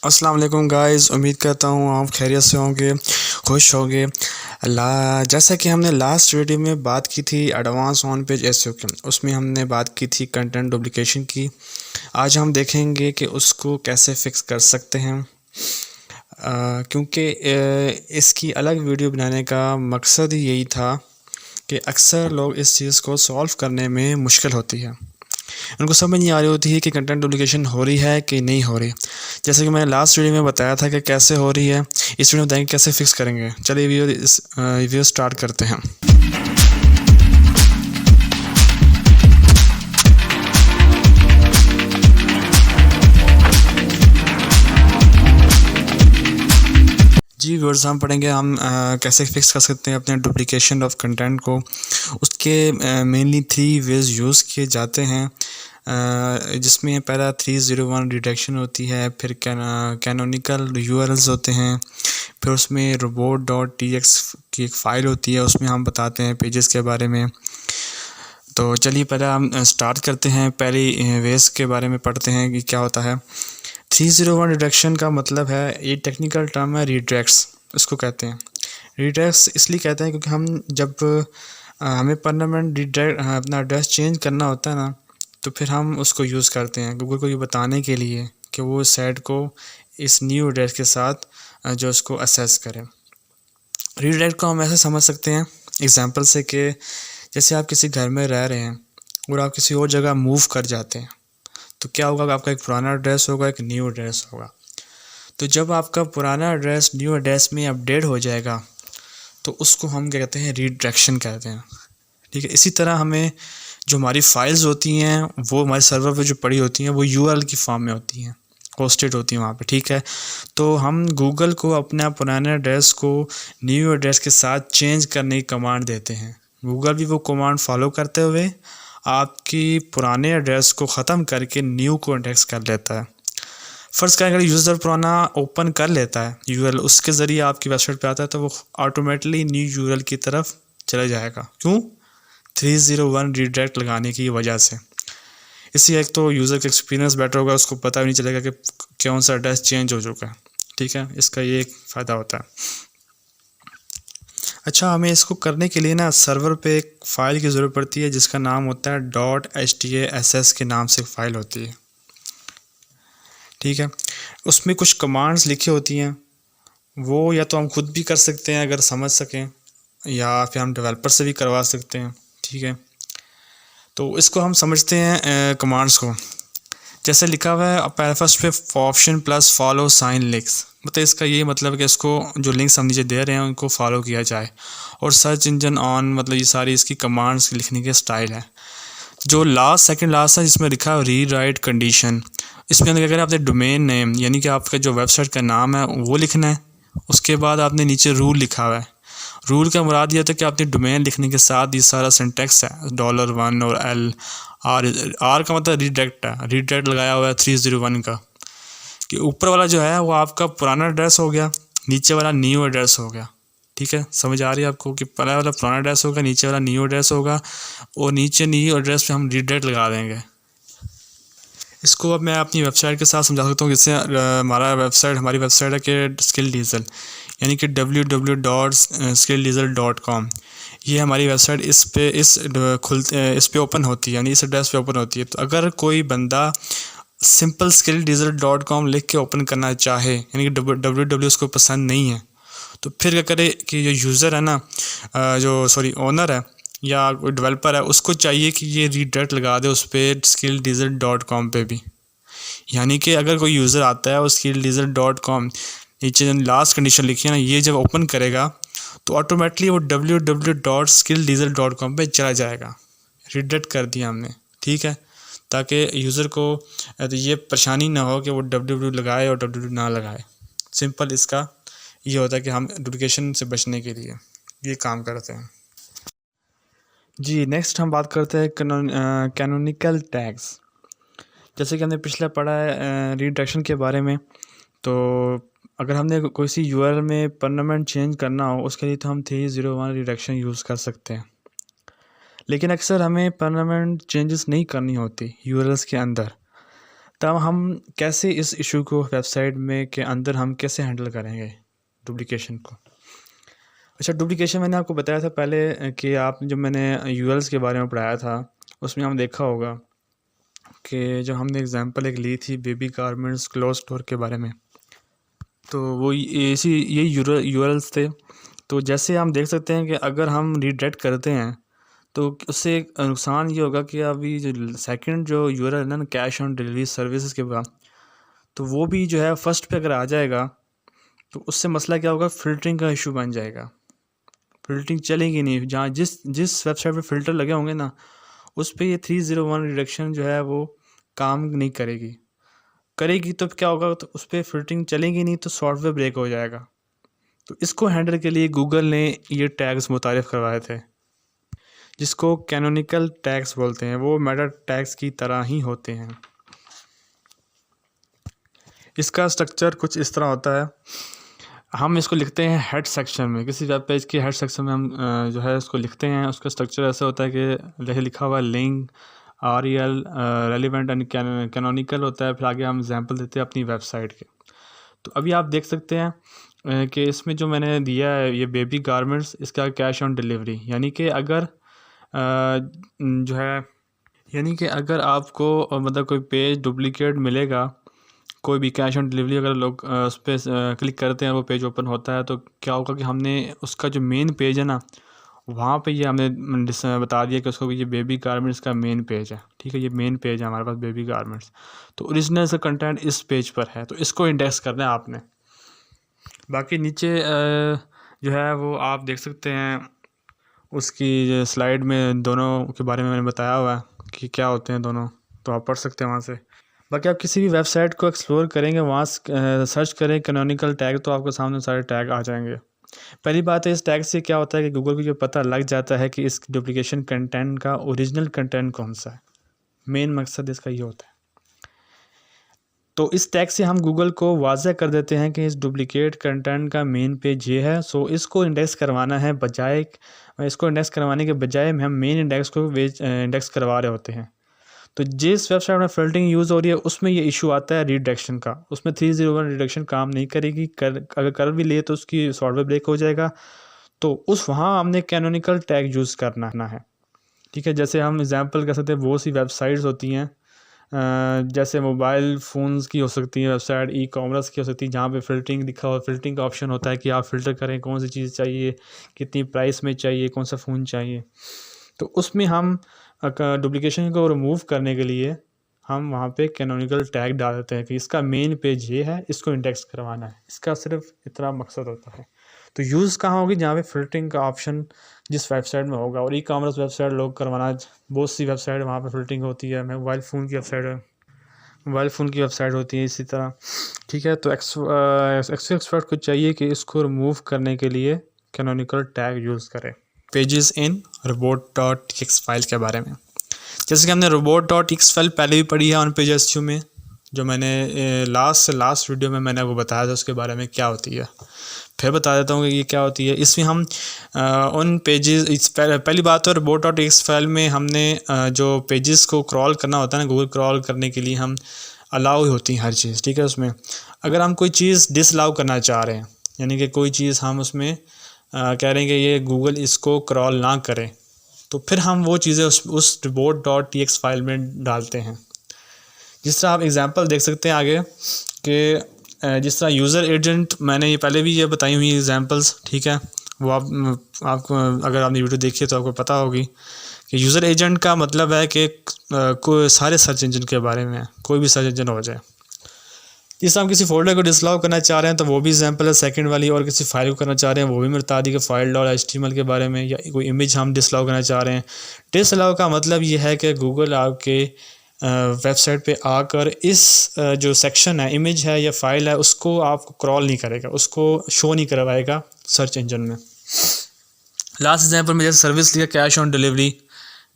अस्सलाम वालेकुम गाइस, उम्मीद करता हूँ आप खैरियत से होंगे, खुश होंगे। जैसा कि हमने लास्ट वीडियो में बात की थी एडवांस ऑन पेज एसईओ की, उसमें हमने बात की थी कंटेंट डुप्लिकेशन की। आज हम देखेंगे कि उसको कैसे फिक्स कर सकते हैं, क्योंकि इसकी अलग वीडियो बनाने का मकसद ही यही था कि अक्सर लोग इस चीज़ को सॉल्व करने में मुश्किल होती है। उनको समझ नहीं आ रही होती है कि कंटेंट डुप्लिकेशन हो रही है कि नहीं हो रही। जैसे कि मैंने लास्ट वीडियो में बताया था कि कैसे हो रही है, इस वीडियो में बताएंगे कैसे फिक्स करेंगे। चलिए वीडियो स्टार्ट करते हैं। जी व्यूअर्स, हम पढ़ेंगे कैसे फिक्स कर सकते हैं अपने डुप्लिकेशन ऑफ कंटेंट को। उसके मेनली 3 वेज यूज़ किए जाते हैं, जिसमें पहला 301 रिडक्शन होती है, फिर कैनोनिकल यूआरएल्स होते हैं, फिर उसमें robot.txt की एक फ़ाइल होती है, उसमें हम बताते हैं पेजेस के बारे में। तो चलिए पहले हम स्टार्ट करते हैं, पहले वेज के बारे में पढ़ते हैं कि क्या होता है। 301 रिडक्शन का मतलब है, ये टेक्निकल टर्म है रीडायरेक्ट्स, इसको कहते हैं। रीडायरेक्ट्स इसलिए कहते हैं क्योंकि हम जब हमें परमानेंट रीडायरेक्ट अपना एड्रेस चेंज करना होता है ना, तो फिर हम उसको यूज़ करते हैं गूगल को ये बताने के लिए कि वो साइट को इस न्यू एड्रेस के साथ जो उसको असेस करें। रीडायरेक्ट को हम ऐसे समझ सकते हैं एग्जांपल से कि जैसे आप किसी घर में रह रहे हैं और आप किसी और जगह मूव कर जाते हैं, तो क्या होगा, आपका एक पुराना एड्रेस होगा, एक न्यू एड्रेस होगा। तो जब आपका पुराना एड्रेस न्यू एड्रेस में अपडेट हो जाएगा, तो उसको हम क्या कहते हैं, रीडायरेक्शन कहते हैं। ठीक है, इसी तरह हमें जो हमारी फाइल्स होती हैं वो हमारे सर्वर पे जो पड़ी होती हैं वो यूआरएल की फॉर्म में होती हैं, होस्टेड होती हैं वहाँ पे। ठीक है, तो हम गूगल को अपना पुराने एड्रेस को न्यू एड्रेस के साथ चेंज करने की कमांड देते हैं। गूगल भी वो कमांड फॉलो करते हुए आपकी पुराने एड्रेस को ख़त्म करके न्यू को इंडेक्स कर लेता है। फ़र्ज़ करें अगर यूज़र पुराना ओपन कर लेता है यूआरएल, उसके ज़रिए आपकी वेबसाइट पे आता है, तो वो ऑटोमेटिकली न्यू यूआरएल की तरफ चला जाएगा। क्यों? 301 रीडायरेक्ट लगाने की वजह से। इससे एक तो यूज़र का एक्सपीरियंस बेटर होगा, उसको पता भी नहीं चलेगा कि कौन सा एड्रेस चेंज हो चुका है। ठीक है, इसका ये एक फ़ायदा होता है। अच्छा, हमें इसको करने के लिए ना सर्वर पे एक फ़ाइल की ज़रूरत पड़ती है जिसका नाम होता है .htass के नाम से फ़ाइल होती है। ठीक है, उसमें कुछ कमांड्स लिखी होती हैं, वो या तो हम खुद भी कर सकते हैं अगर समझ सकें, या फिर हम डेवलपर से भी करवा सकते हैं। ठीक है, तो इसको हम समझते हैं कमांड्स को। जैसे लिखा हुआ है फर्स्ट पे option plus follow sign links, मतलब इसका ये मतलब है कि इसको जो लिंक्स हम नीचे दे रहे हैं उनको फॉलो किया जाए। और सर्च इंजन ऑन, मतलब ये सारी इसकी कमांड्स लिखने के स्टाइल है। जो सेकंड लास्ट है जिसमें लिखा है री राइट कंडीशन, इसमें क्या करें, आपने डोमेन नेम यानी कि आपका जो वेबसाइट का नाम है वो लिखना है। उसके बाद आपने नीचे रूल लिखा हुआ है। रूल का मुराद ये था कि आपने डोमेन लिखने के साथ ये सारा सिंटेक्स है $1 और आर का मतलब रीडायरेक्ट है, रीडायरेक्ट लगाया हुआ है 301 का, कि ऊपर वाला जो है वो आपका पुराना एड्रेस हो गया, नीचे वाला न्यू एड्रेस हो गया। ठीक है, समझ आ रही है आपको कि पहला वाला पुराना एड्रेस होगा, नीचे वाला न्यू एड्रेस होगा, और नीचे न्यू एड्रेस पे हम रीडायरेक्ट लगा देंगे। इसको अब मैं अपनी वेबसाइट के साथ समझा सकता हूँ, जिससे हमारी वेबसाइट है कि स्किल डीजल, यानी कि www.skilldiesel.com। ये हमारी वेबसाइट इस पे ओपन होती है, यानी इस एड्रेस पे ओपन होती है। तो अगर कोई बंदा सिंपल skilldiesel.com लिख के ओपन करना चाहे, यानी कि www उसको पसंद नहीं है, तो फिर क्या करे कि जो यूज़र है ना, ओनर है या कोई डेवलपर है, उसको चाहिए कि ये रीडायरेक्ट लगा दे उस पर skilldiesel.com पे भी। यानी कि अगर कोई यूज़र आता है और skilldiesel.com नीचे लास्ट कंडीशन लिखी है ना, ये जब ओपन करेगा तो ऑटोमेटिकली वो www.skilldiesel.com पे चला जाएगा। रीडायरेक्ट कर दिया हमने। ठीक है, ताकि यूज़र को तो ये परेशानी ना हो कि वो www लगाए और www ना लगाए। सिंपल इसका ये होता है कि हम डुप्लिकेशन से बचने के लिए ये काम करते हैं। जी, नेक्स्ट हम बात करते हैं कैनोनिकल टैग्स। जैसे कि हमने पिछले पढ़ा है रीडायरेक्शन के बारे में, तो अगर हमने कोई सी यूआरएल में परमानेंट चेंज करना हो, उसके लिए तो हम 301 रिडक्शन यूज़ कर सकते हैं। लेकिन अक्सर हमें परमानेंट चेंजेस नहीं करनी होती यूआरएल्स के अंदर। तब हम कैसे इस इशू को वेबसाइट में के अंदर हम कैसे हैंडल करेंगे डुप्लीकेशन को। अच्छा, डुप्लीकेशन मैंने आपको बताया था पहले कि आप जब मैंने यूआरएल्स के बारे में पढ़ाया था उसमें हम देखा होगा कि जो हमने एग्जांपल एक ली थी बेबी गारमेंट्स क्लोथ स्टोर के बारे में, तो वो इसी यही यूआरएल्स थे। तो जैसे हम देख सकते हैं कि अगर हम रीडायरेक्ट करते हैं तो उससे एक नुकसान ये होगा कि अभी जो सेकंड जो यूआरएल है ना कैश ऑन डिलीवरी सर्विसेज के बाद, तो वो भी जो है फर्स्ट पे अगर आ जाएगा तो उससे मसला क्या होगा, फ़िल्टरिंग का इशू बन जाएगा। फ़िल्टरिंग चलेगी नहीं, जहाँ जिस वेबसाइट पे फ़िल्टर लगे होंगे ना उस पे ये 301 रिडक्शन जो है वो काम नहीं करेगी तो क्या होगा, तो उस पर फ़िल्टरिंग चलेगी नहीं तो सॉफ्टवेयर ब्रेक हो जाएगा। तो इसको हैंडल के लिए गूगल ने ये टैग्स मुतारिफ़ करवाए थे जिसको कैनोनिकल टैग्स बोलते हैं। वो मेटा टैग्स की तरह ही होते हैं। इसका स्ट्रक्चर कुछ इस तरह होता है, हम इसको लिखते हैं हेड सेक्शन में, किसी वेब पेज के हेड सेक्शन में हम जो है इसको लिखते हैं। उसका स्ट्रक्चर ऐसा होता है कि जैसे लिखा हुआ link REL relevant and canonical होता है, फिर आगे हम एग्जांपल देते हैं अपनी वेबसाइट के। तो अभी आप देख सकते हैं कि इसमें जो मैंने दिया है ये बेबी गारमेंट्स, इसका कैश ऑन डिलीवरी, यानी कि अगर जो है यानी कि अगर आपको मतलब कोई पेज डुप्लीकेट मिलेगा, कोई भी कैश ऑन डिलीवरी अगर लोग उस पर क्लिक करते हैं वो पेज ओपन होता है, तो क्या होगा कि हमने उसका जो मेन पेज है ना वहाँ पे ये हमने बता दिया कि उसको ये बेबी गारमेंट्स का मेन पेज है। ठीक है, ये मेन पेज है हमारे पास बेबी गारमेंट्स, तो ओरिजिनल से कंटेंट इस पेज पर है, तो इसको इंडेक्स करना है आपने। बाकी नीचे जो है वो आप देख सकते हैं उसकी स्लाइड में दोनों के बारे में मैंने बताया हुआ है कि क्या होते हैं दोनों, तो आप पढ़ सकते हैं वहाँ से। बाकी आप किसी भी वेबसाइट को एक्सप्लोर करेंगे, वहाँ सर्च करें कैनोनिकल टैग, तो आपके सामने सारे टैग आ जाएंगे। पहली बात है, इस टैग से क्या होता है कि गूगल को जो पता लग जाता है कि इस डुप्लीकेशन कंटेंट का ओरिजिनल कंटेंट कौन सा है। मेन मकसद इसका ये होता है। तो इस टैग से हम गूगल को वाज़ह कर देते हैं कि इस डुप्लीकेट कंटेंट का मेन पेज ये है, सो इसको इंडेक्स करवाना है, बजाय इसको इंडेक्स करवाने के बजाय हम मेन इंडेक्स को इंडेक्स करवा रहे होते हैं। तो जिस वेबसाइट में फ़िल्टरिंग यूज़ हो रही है उसमें ये इशू आता है रीडायरेक्शन का, उसमें 301 रिडक्शन काम नहीं करेगी, अगर कर भी ले तो उसकी सॉफ्टवेयर ब्रेक हो जाएगा। तो उस वहाँ हमने कैनोनिकल टैग यूज़ करना है। ठीक है, जैसे हम एग्जांपल कह सकते हैं बहुत सी वेबसाइट्स होती हैं, जैसे मोबाइल फ़ोन्स की हो सकती है वेबसाइट, ई-कॉमर्स की हो सकती है, जहाँ पे फ़िल्टरिंग लिखा हुआ, फ़िल्टरिंग का ऑप्शन होता है कि आप फ़िल्टर करें कौन सी चीज़ चाहिए, कितनी प्राइस में चाहिए, कौन सा फ़ोन चाहिए। तो उसमें हम डुप्लीकेशन को रिमूव करने के लिए हम वहाँ पे कैनोनिकल टैग डाल देते हैं कि इसका मेन पेज ये है, इसको इंडेक्स करवाना है। इसका सिर्फ इतना मकसद होता है। तो यूज़ कहाँ होगी, जहाँ पे फ़िल्टरिंग का ऑप्शन जिस वेबसाइट में होगा। और ई-कॉमर्स वेबसाइट लोग करवाना, बहुत सी वेबसाइट वहाँ पे फ़िल्टरिंग होती है। मोबाइल फ़ोन की वेबसाइट है, मोबाइल फ़ोन की वेबसाइट होती है इसी तरह। ठीक है, तो एक्सपर्ट को चाहिए कि इसको रिमूव करने के लिए कैनोनिकल टैग यूज़ करें। पेजेस इन robot.txt फाइल के बारे में, जैसे कि हमने robot.txt फाइल पहले भी पढ़ी है ऑन पेज एसईओ में, जो मैंने लास्ट वीडियो में मैंने आपको बताया था उसके बारे में क्या होती है। फिर बता देता हूँ कि ये क्या होती है। इसमें हम उन पेजेस, पहली बात तो robot.txt फाइल में हमने जो पेजेस को क्रॉल करना होता है ना, गूगल क्रॉल करने के लिए हम अलाउ होती है हर चीज़। ठीक है, उसमें अगर हम कोई चीज़ डिसअलाउ करना चाह रहे हैं, यानी कि कोई चीज़ हम उसमें कह रहे हैं कि ये गूगल इसको क्रॉल ना करे, तो फिर हम वो चीज़ें उस robot.txt फाइल में डालते हैं। जिस तरह आप एग्जांपल देख सकते हैं आगे कि जिस तरह यूज़र एजेंट, मैंने ये पहले भी ये बताई हुई एग्जांपल्स। ठीक है, वो आपको अगर आपने वीडियो देखी है तो आपको पता होगी कि यूज़र एजेंट का मतलब है कि कोई सारे सर्च इंजन के बारे में, कोई भी सर्च इंजन हो जाए। जिस हम किसी फोल्डर को डिसअलाउ करना चाह रहे हैं तो वो भी एग्जांपल है सेकंड वाली, और किसी फाइल को करना चाह रहे हैं वो भी मैं बता दी कि file.html के बारे में, या कोई इमेज हम डिसअलाउ करना चाह रहे हैं। डिसअलाउ का मतलब ये है कि गूगल आपके वेबसाइट पे आकर इस जो सेक्शन है, इमेज है या फाइल है, उसको आपको क्रॉल नहीं करेगा, उसको शो नहीं करवाएगा सर्च इंजन में। लास्ट एग्जांपल में जैसे सर्विस लिया कैश ऑन डिलीवरी,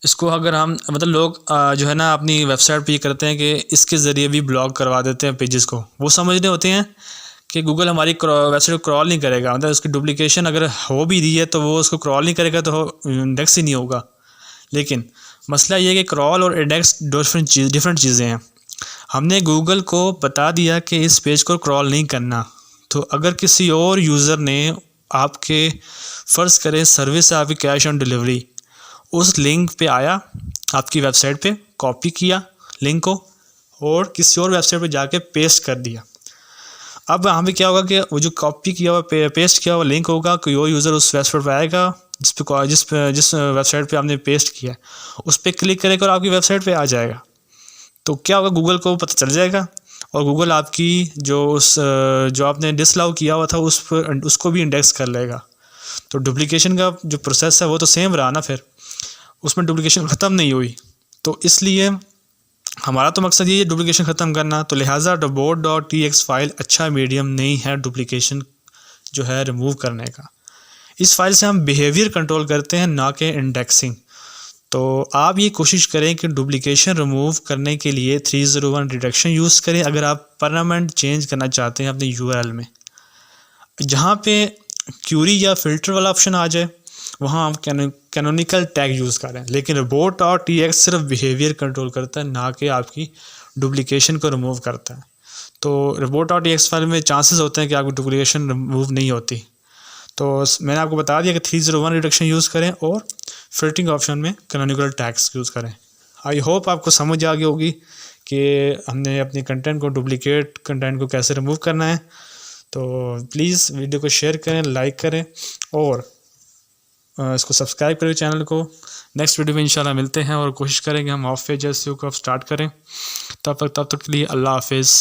इसको अगर हम मतलब लोग जो है ना अपनी वेबसाइट पे ये करते हैं कि इसके ज़रिए भी ब्लॉक करवा देते हैं पेजेस को। वो समझ रहे होते हैं कि गूगल हमारी वेबसाइट को क्रॉल नहीं करेगा, मतलब उसकी डुप्लीकेशन अगर हो भी रही है तो वो उसको क्रॉल नहीं करेगा, तो इंडेक्स ही नहीं होगा। लेकिन मसला ये है कि क्रॉल और इंडेक्स डिफरेंट चीज़ें हैं। हमने गूगल को बता दिया कि इस पेज को क्रॉल नहीं करना। तो अगर किसी और यूज़र ने आपके फ़र्ज़ करें सर्विस है आपकी कैश ऑन डिलीवरी, उस लिंक पे आया आपकी वेबसाइट पे, कॉपी किया लिंक को और किसी और वेबसाइट पे जाके पेस्ट कर दिया। अब यहाँ पे क्या होगा कि वो जो कॉपी किया हुआ पेस्ट किया हुआ लिंक होगा, कोई और यूज़र उस वेबसाइट पर आएगा जिस वेबसाइट पे आपने पेस्ट किया, उस पर क्लिक करेगा और आपकी वेबसाइट पे आ जाएगा। तो क्या होगा, गूगल को पता चल जाएगा और गूगल आपकी जो आपने डिसअलाउ किया हुआ था उसको भी इंडेक्स कर लेगा। तो डुप्लीकेशन का जो प्रोसेस है वो तो सेम रहा ना, फिर उसमें डुप्लीकेशन ख़त्म नहीं हुई। तो इसलिए हमारा तो मकसद ये है डुप्लीकेशन ख़त्म करना। तो लिहाजा report.txt फ़ाइल अच्छा मीडियम नहीं है डुप्लीकेशन जो है रिमूव करने का। इस फाइल से हम बिहेवियर कंट्रोल करते हैं, ना कि इंडेक्सिंग। तो आप ये कोशिश करें कि डुप्लीकेशन रिमूव करने के लिए 301 रिडक्शन यूज़ करें अगर आप परमानेंट चेंज करना चाहते हैं अपने यूआरएल में। जहाँ पे क्यूरी या फ़िल्टर वाला ऑप्शन आ जाए वहाँ आप कैनोनिकल टैग यूज़ करें। लेकिन report.txt सिर्फ बिहेवियर कंट्रोल करता है, ना कि आपकी डुप्लीकेशन को रिमूव करता है। तो report.txt फाइल में चांसेस होते हैं कि आपकी डुप्लीकेशन रिमूव नहीं होती। तो मैंने आपको बता दिया कि 301 रिडक्शन यूज़ करें और फिल्टरिंग ऑप्शन में कैनोनिकल टैग्स यूज़ करें। आई होप आपको समझ आ गई होगी कि हमने अपने कंटेंट को, डुप्लीकेट कंटेंट को कैसे रिमूव करना है। तो प्लीज़ वीडियो को शेयर करें, लाइक करें और इसको सब्सक्राइब करें चैनल को। नेक्स्ट वीडियो में इंशाल्लाह मिलते हैं और कोशिश करेंगे हम ऑफ पेज SEO को स्टार्ट करें। तब तक के लिए अल्लाह हाफिज़।